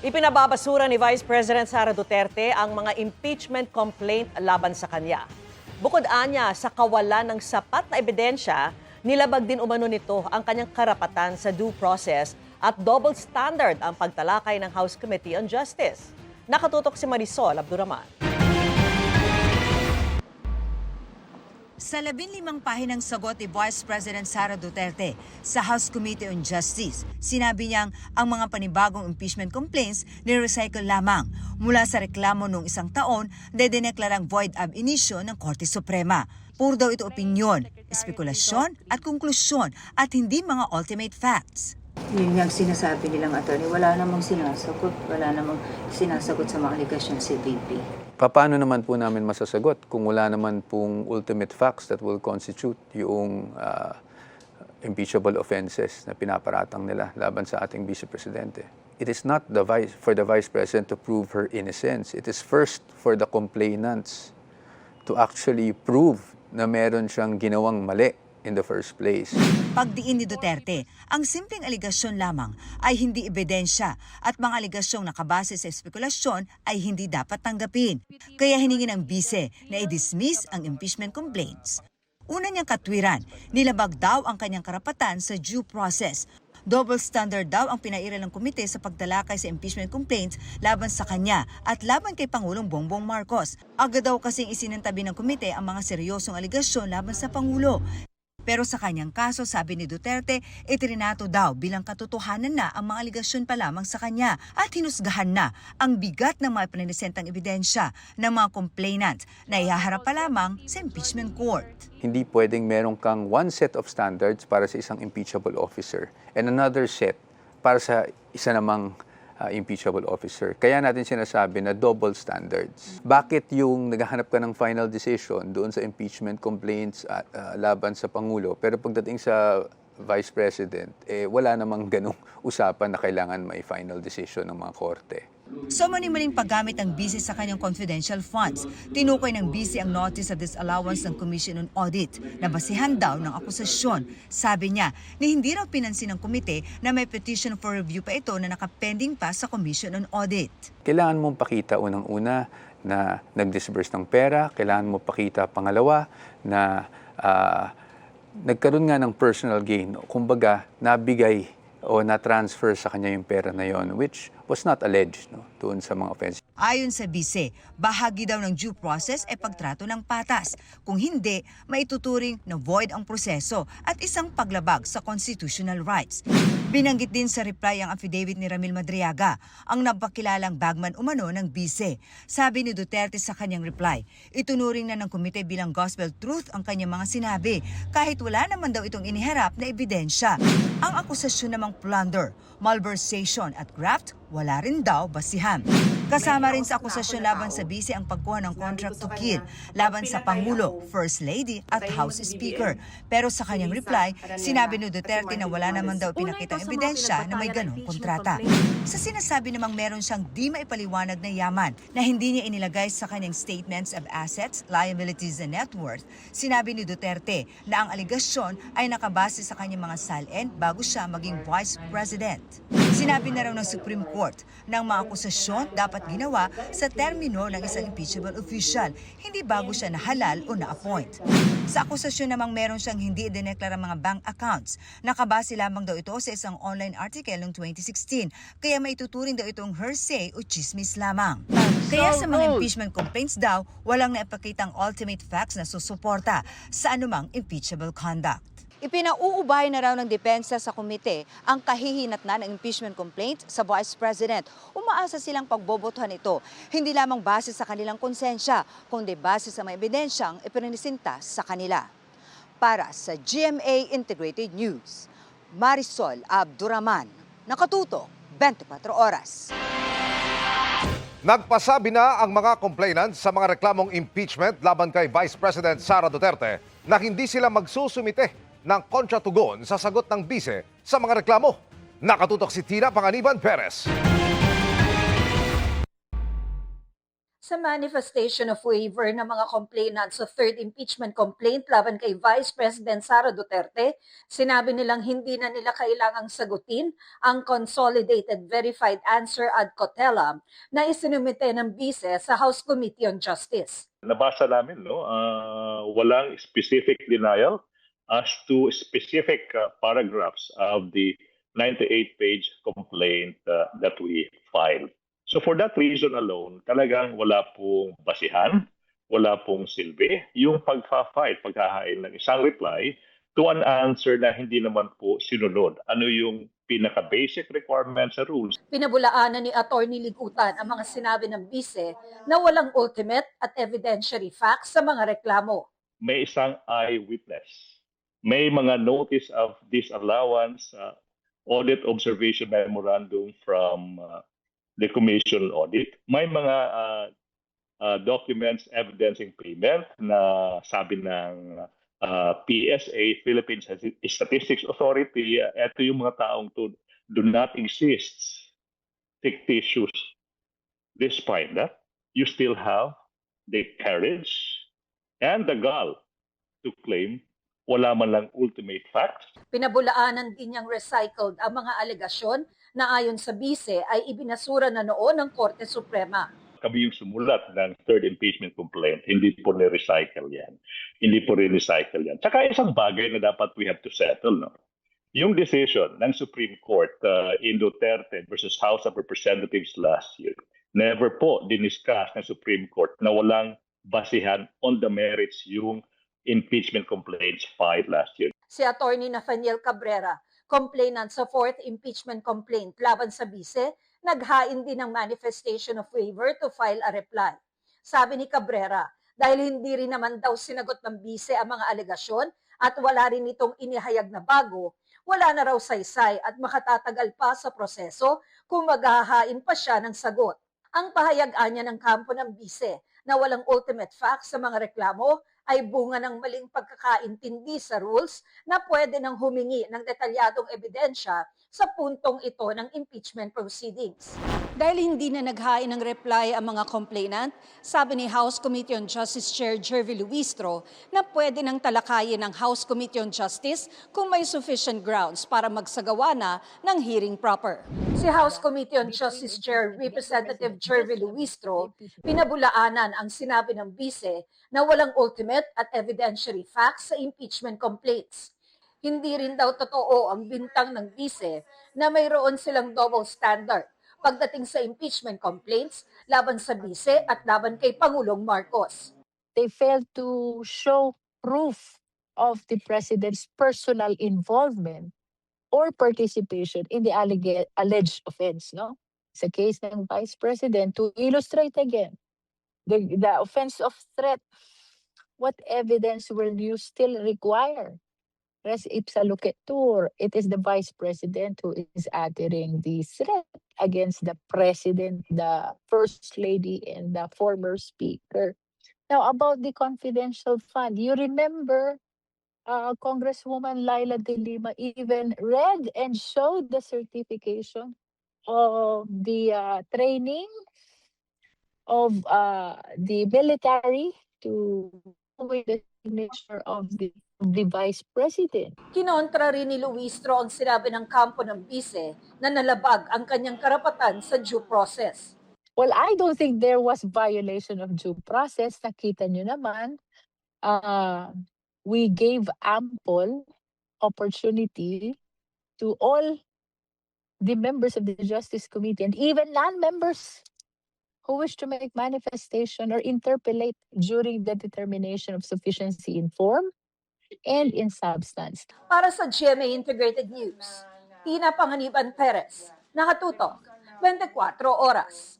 Ipinababasura ni Vice President Sara Duterte ang mga impeachment complaint laban sa kanya. Bukod anya sa kawalan ng sapat na ebidensya, nilabag din umano nito ang kanyang karapatan sa due process at double standard ang pagtalakay ng House Committee on Justice. Nakatutok si Marisol Abduraman. Sa 15 pahinang sagot ni Vice President Sara Duterte sa House Committee on Justice, sinabi niyang ang mga panibagong impeachment complaints ni-recycle lamang mula sa reklamo noong isang taon na dineklarang void ab initio ng Korte Suprema. Puro daw ito opinyon, espekulasyon at konklusyon at hindi mga ultimate facts. Yun yung sinasabi nilang attorney, wala namang sinasagot sa mga aligasyon si VP. Paano naman po namin masasagot kung wala naman pong ultimate facts that will constitute yung impeachable offenses na pinaparatang nila laban sa ating Vice Presidente? It is not for the Vice President to prove her innocence. It is first for the complainants to actually prove na meron siyang ginawang mali in the first place. Pagdiin ni Duterte, ang simpleng aligasyon lamang ay hindi ebidensya at mga aligasyong nakabase sa espekulasyon ay hindi dapat tanggapin. Kaya hiningi ng bise na i-dismiss ang impeachment complaints. Una niyang katwiran, nilabag daw ang kanyang karapatan sa due process. Double standard daw ang pinairal ng komite sa pagtalakay sa impeachment complaints laban sa kanya at laban kay Pangulong Bongbong Marcos. Agad daw kasing isinantabi ng komite ang mga seryosong aligasyon laban sa Pangulo. Pero sa kanyang kaso, sabi ni Duterte, itrinato daw bilang katotohanan na ang mga aligasyon pa lamang sa kanya at hinusgahan na ang bigat ng mga pinipresentang ebidensya ng mga complainant na ihaharap pa lamang sa impeachment court. Hindi pwedeng meron kang one set of standards para sa isang impeachable officer and another set para sa isa namang impeachable officer. Kaya natin sinasabi na double standards. Bakit yung naghahanap ka ng final decision doon sa impeachment complaints at laban sa Pangulo, pero pagdating sa Vice President, wala namang ganong usapan na kailangan may final decision ng mga korte. So mani-maning paggamit ng bise sa kanyang confidential funds, tinukoy ng bise ang notice of disallowance ng Commission on Audit na basihan daw ng akusasyon. Sabi niya na hindi raw pinansin ng komite na may petition for review pa ito na nakapending pa sa Commission on Audit. Kailangan mong pakita unang-una na nag-disburse ng pera, kailangan mo pakita pangalawa na nagkaroon nga ng personal gain, kumbaga nabigay o na-transfer sa kanya yung pera na yon, which was not alleged doon sa mga offense. Ayon sa bise, bahagi daw ng due process ay pagtrato ng patas. Kung hindi, maituturing na void ang proseso at isang paglabag sa constitutional rights. Binanggit din sa reply ang affidavit ni Ramil Madriaga, ang napakilalang bagman umano ng bise. Sabi ni Duterte sa kanyang reply, itunuring na ng komite bilang gospel truth ang kanyang mga sinabi, kahit wala naman daw itong iniharap na ebidensya. Ang akusasyon namang plunder, malversation at graft, wala rin daw basihan. Kasama rin sa akusasyon laban sa bise ang pagkuha ng contract to kill laban sa Pangulo, First Lady at House Speaker. Pero sa kanyang reply, sinabi ni Duterte na wala naman daw pinakitang ebidensya na may ganong kontrata. Sa sinasabi namang meron siyang di maipaliwanag na yaman na hindi niya inilagay sa kanyang statements of assets, liabilities and net worth, sinabi ni Duterte na ang aligasyon ay nakabase sa kanyang mga salin bago siya maging Vice President. Sinabi na raw ng Supreme Court na ang mga akusasyon dapat ginawa sa termino ng isang impeachable official, hindi bago siya nahalal o na-appoint. Sa akusasyon namang meron siyang hindi idineklara mga bank accounts, nakabase lamang daw ito sa isang online article noong 2016, kaya maituturing daw itong hearsay o chismis lamang. Kaya sa mga impeachment complaints daw, walang naipakitang ultimate facts na susuporta sa anumang impeachable conduct. Ipinauubay na raw ng depensa sa komite ang kahihinatnan ng impeachment complaint sa Vice President. Umaasa silang pagbobotohan ito, hindi lamang base sa kanilang konsensya, kundi base sa mga ebidensyang ipinisinta sa kanila. Para sa GMA Integrated News, Marisol Abduraman, nakatutok 24 oras. Nagpasabi na ang mga complainants sa mga reklamong impeachment laban kay Vice President Sara Duterte na hindi sila magsusumite ng kontratugon sa sagot ng bise sa mga reklamo. Nakatutok si Tina Panganiban Perez. Sa manifestation of waiver ng mga complainants sa third impeachment complaint laban kay Vice President Sara Duterte, sinabi nilang hindi na nila kailangang sagutin ang consolidated verified answer ad cotellam na isinumite ng bise sa House Committee on Justice. Nabasa namin, no, walang specific denial as to specific paragraphs of the 98-page complaint that we filed. So for that reason alone, talagang wala pong basihan, wala pong silbi yung paghahain ng isang reply to an answer na hindi naman po sinunod. Ano yung pinaka-basic requirements sa rules? Pinabulaanan ni Atty. Ligutan ang mga sinabi ng bise na walang ultimate at evidentiary facts sa mga reklamo. May isang eyewitness. May mga notice of disallowance, audit observation memorandum from the commission audit. May mga documents evidencing payment na sabi ng PSA, Philippine Statistics Authority, ito yung mga taong to do not exist fictitious. Despite that, you still have the courage and the gall to claim wala man lang ultimate facts. Pinabulaanan din niyang recycled ang mga alegasyon na ayon sa bise ay ibinasura na noon ng Korte Suprema. Kami yung sumulat ng third impeachment complaint, hindi po ni-recycle yan. Hindi po rin-recycle yan. Tsaka isang bagay na dapat we have to settle, no? Yung decision ng Supreme Court in Duterte versus House of Representatives last year, never po diniscuss ng Supreme Court na walang basihan on the merits yung impeachment complaints filed last year. Si Atty. Nathaniel Cabrera, complainant sa fourth impeachment complaint laban sa bise, naghain din ng manifestation of waiver to file a reply. Sabi ni Cabrera, dahil hindi rin naman daw sinagot ng bise ang mga alegasyon at wala rin itong inihayag na bago, wala na raw saysay at makatatagal pa sa proseso kung maghahain pa siya ng sagot. Ang pahayag-an niya ng kampo ng bise na walang ultimate facts sa mga reklamo ay bunga ng maling pagkakaintindi sa rules na pwede nang humingi ng detalyadong ebidensya sa puntong ito ng impeachment proceedings. Dahil hindi na naghain ng reply ang mga complainant, sabi ni House Committee on Justice Chair Jervy Luistro na pwede nang talakayin ng House Committee on Justice kung may sufficient grounds para magsagawa na ng hearing proper. Si House Committee on Justice Chair Representative Jervy Luistro, pinabulaanan ang sinabi ng bise na walang ultimate at evidentiary facts sa impeachment complaints. Hindi rin daw totoo ang bintang ng bise na mayroon silang double standard pagdating sa impeachment complaints laban sa bise at laban kay Pangulong Marcos. They failed to show proof of the president's personal involvement or participation in the alleged offense, no? Sa case ng Vice President, to illustrate again, the offense of threat, what evidence will you still require? Res ipsa loquitur, it is the Vice President who is uttering the threat against the President, the First Lady, and the former Speaker. Now, about the confidential fund, you remember Congresswoman Laila De Lima even read and showed the certification of the training of the military to with the signature of the Vice President. Kinontra rin ni Luistro ang sinabi ng kampo ng bise na nalabag ang kanyang karapatan sa due process. Well, I don't think there was violation of due process. Nakita nyo naman, we gave ample opportunity to all the members of the Justice Committee and even non-members who wish to make manifestation or interpolate during the determination of sufficiency in form and in substance. Para sa GMA Integrated News, Tina Panganiban Perez, nakatutok, 24 oras.